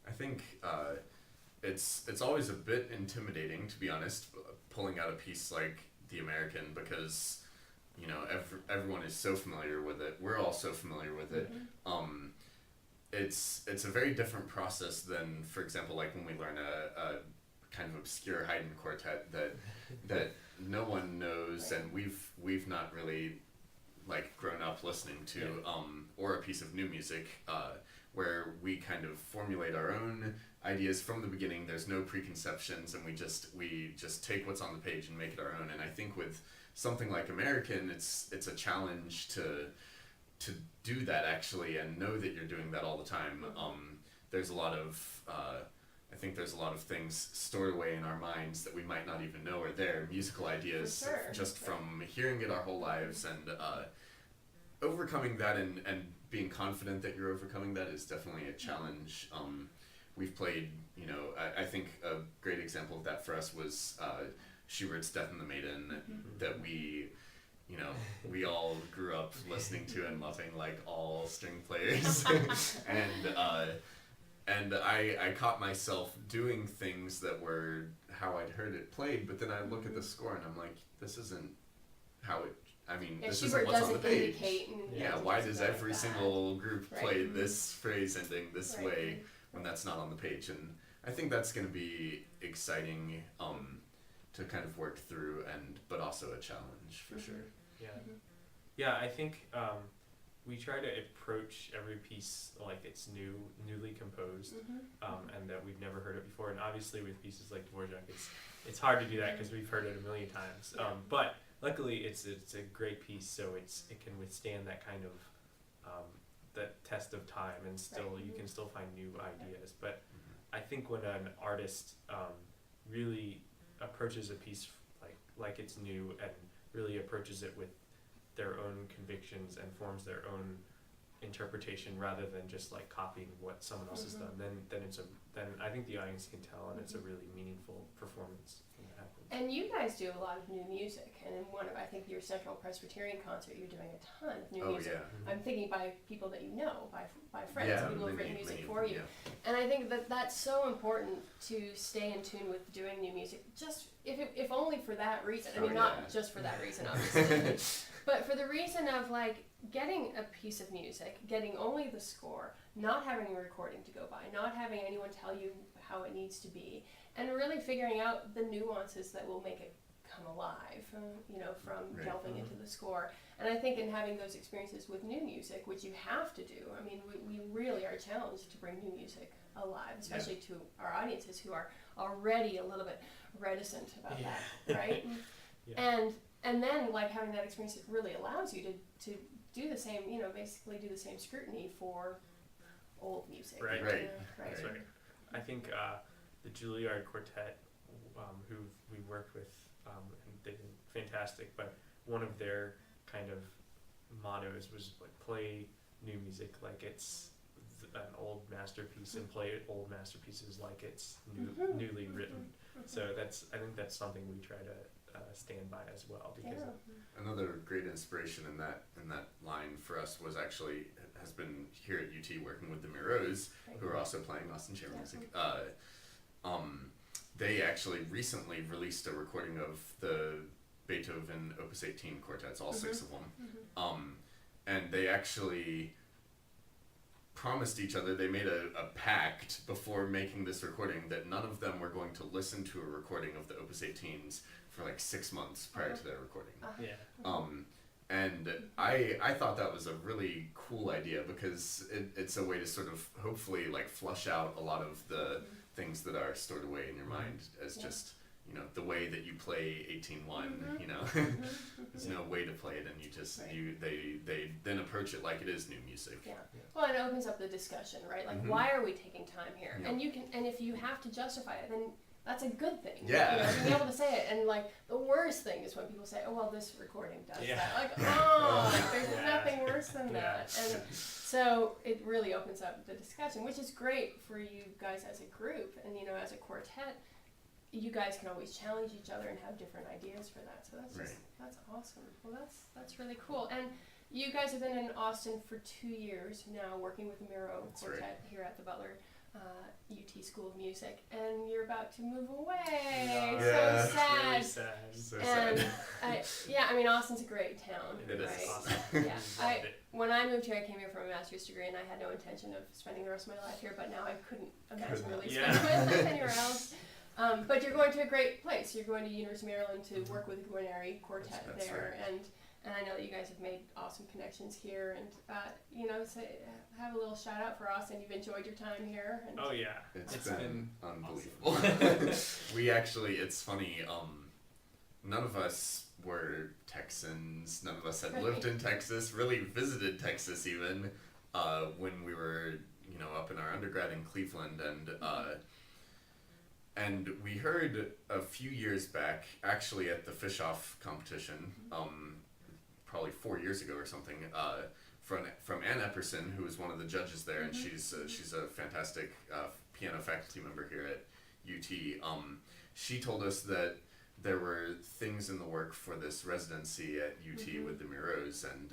I think it's always a bit intimidating, to be honest, pulling out a piece like The American, because everyone is so familiar with it. We're all so familiar with it. It's a very different process than, for example, like when we learn a kind of obscure Haydn quartet that no one knows, and we've not really like grown up listening to, or a piece of new music where we kind of formulate our own ideas from the beginning. There's no preconceptions, and we just take what's on the page and make it our own. And I think with something like American, it's a challenge to do that actually, and know that you're doing that all the time. There's a lot of I think there's a lot of things stored away in our minds that we might not even know are there, musical ideas, just from hearing it our whole lives, and overcoming that and being confident that you're overcoming that is definitely a challenge. We've played, I think a great example of that for us was Schubert's Death and the Maiden, that we all grew up listening to and loving, like all string players. And I caught myself doing things that were how I'd heard it played, but then I look at the score and I'm like, this isn't how it, this isn't what's on the page. Why does every single group play this phrase ending this way when that's not on the page? And I think that's going to be exciting to kind of work through, but also a challenge for sure. Yeah, I think we try to approach every piece like it's newly composed, and that we've never heard it before. And obviously with pieces like Dvorak, it's hard to do that because we've heard it a million times. But luckily it's a great piece, so it can withstand that kind of that test of time, and still you can still find new ideas. But I think when an artist really approaches a piece like it's new, and really approaches it with their own convictions and forms their own interpretation rather than just like copying what someone else has done, then I think the audience can tell, and it's a really meaningful performance when that happens. And you guys do a lot of new music, and in I think your Central Presbyterian concert, you're doing a ton of new music. I'm thinking by people that you know, by friends, people who've written music for you. And I think that's so important to stay in tune with doing new music, just if only for that reason. Not just for that reason, obviously. But for the reason of like getting a piece of music, getting only the score, not having a recording to go by, not having anyone tell you how it needs to be, and really figuring out the nuances that will make it come alive, from delving into the score. And I think in having those experiences with new music, which you have to do, we really are challenged to bring new music alive, especially to our audiences who are already a little bit reticent about that, right? And then like having that experience, it really allows you to do the same, basically do the same scrutiny for old music. Right. That's right. I think the Juilliard Quartet, who we worked with, and they did fantastic, but one of their kind of mottos was like play new music like it's an old masterpiece, and play old masterpieces like it's newly written. So I think that's something we try to stand by as well, because another great inspiration in that line for us has been here at UT working with the Miros, who are also playing Austin Chamber music. They actually recently released a recording of the Beethoven Opus 18 quartets, all 6 of them, and they actually promised each other, they made a pact before making this recording that none of them were going to listen to a recording of the Opus 18s for like 6 months prior to their recording. And I thought that was a really cool idea, because it's a way to sort of hopefully like flush out a lot of the things that are stored away in your mind as just the way that you play 18-1, there's no way to play it, and you just they then approach it like it is new music. Well, it opens up the discussion, right? Like, why are we taking time here? And if you have to justify it, then that's a good thing. Being able to say it. And like the worst thing is when people say, oh well, this recording does that. Like, there's nothing worse than that. And so it really opens up the discussion, which is great for you guys as a group, and as a quartet. You guys can always challenge each other and have different ideas for that. So that's awesome. Well, that's really cool. And you guys have been in Austin for 2 years now, working with the Miro Quartet here at the Butler UT School of Music, and you're about to move away. Yeah. So sad. Really sad. So And sad. I mean, Austin's a great town, It is right? awesome. Yeah, Loved it. when I moved here, I came here for a master's degree, and I had no intention of spending the rest of my life here. But now I couldn't imagine really Yeah. spending my life anywhere else. But you're going to a great place. You're going to University of Maryland to work with the Guarneri Quartet That's there, right. and I know that you guys have made awesome connections here. And have a little shout out for Austin. You've enjoyed your time here. And Oh yeah, It's it's been been unbelievable. We actually, it's funny, none of us were Texans, none of us had lived in Texas, really visited Texas even, when we were, up in our undergrad in Cleveland, and we heard a few years back, actually at the fish-off competition, probably 4 years ago or something, from Ann Epperson, who was one of the judges there, and she's a fantastic piano faculty member here at UT. She told us that there were things in the work for this residency at UT with the Muros, and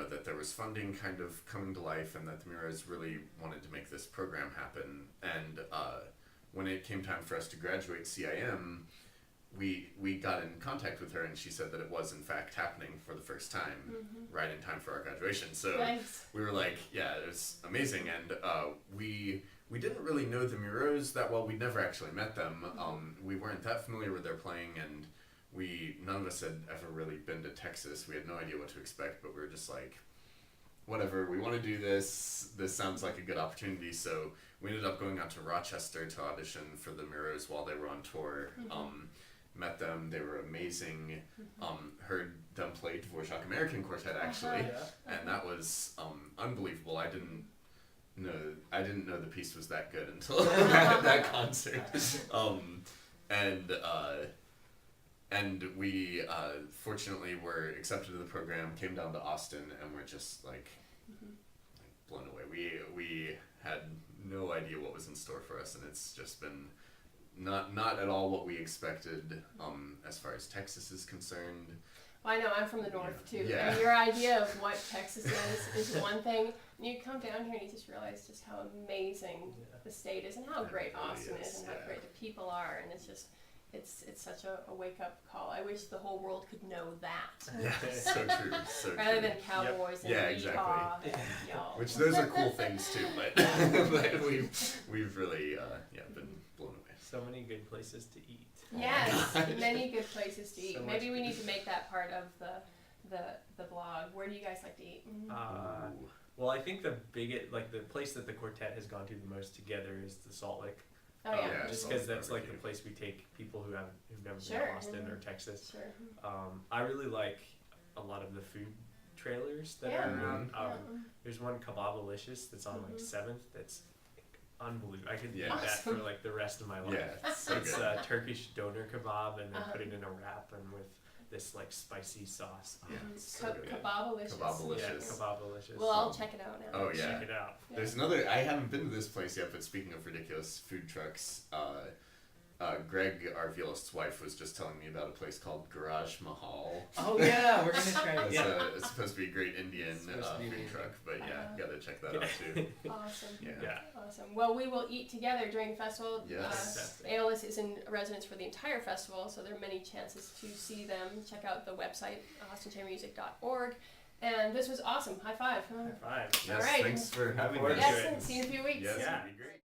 that there was funding kind of coming to life, and that the Muros really wanted to make this program happen. And when it came time for us to graduate CIM, we got in contact with her, and she said that it was in fact happening for the first time, right in time for our graduation. So Thanks. we were like, yeah, it was amazing. And we didn't really know the Muros that well. We'd never actually met them. We weren't that familiar with their playing, and none of us had ever really been to Texas. We had no idea what to expect, but we were just like, whatever, we want to do this. This sounds like a good opportunity. So we ended up going out to Rochester to audition for the Muros while they were on tour. Met them, they were amazing. Heard them play Dvorak American Quartet actually, and that was unbelievable. I didn't know the piece was that good until that concert. And we fortunately were accepted to the program, came down to Austin, and we're just like blown away. We had no idea what was in store for us, and it's just been not at all what we expected as far as Texas is concerned. Well, I know, I'm from the north too. Yeah. And your idea of what Texas is one thing, and you come down here and you just realize just how amazing the state is, and how great It really Austin is, and how great the people are, and it's just it's such a wake up call. I wish the whole world could know that. Yeah, so true, so true. Rather than cowboys and Yeah, yeehaw exactly. and y'all. Which those are cool things too, but but we've really been blown away. so many good places to eat. Yes, many good places to eat. So Maybe much we need to make that part of the blog. Where do you guys like to eat? Well, I think the place that the quartet has gone to the most together is the Salt Lake. Oh yeah. yeah. Just because that's like the place we take people who've never been to Austin or Texas. Sure. I really like a lot of the food trailers that Yeah. are around. Yeah. There's one Kebabalicious that's on like 7th. That's unbelievable. I could eat Yeah. that for like the rest of my life. Yeah, it's so It's good. Turkish doner kebab, and they put it in a wrap and with this like spicy sauce. Yeah, It's so good. Kebabalicious. Kebabalicious. Yeah, Kebabalicious. Well, I'll check it out now. Oh yeah. Check it out. Yeah. There's another. I haven't been to this place yet, but speaking of ridiculous food trucks, Greg, our violist's wife, was just telling me about a place called Garage Mahal. Oh yeah, we're gonna try it. It's, Yeah. it's supposed to be a great Indian It's supposed to be food amazing. truck, but yeah, Uh-huh. gotta check that out too. Awesome. Yeah. Awesome. Well, we will eat together during the festival. Yes. Aeolus is in residence for the entire festival, so there are many chances to see them. Check out the website, austinchairmusic.org. And this was awesome. High five. High five. Yes, All right. thanks for having forward us. to Yes, it. see you in a few weeks. Yes, Yeah. it'd be great.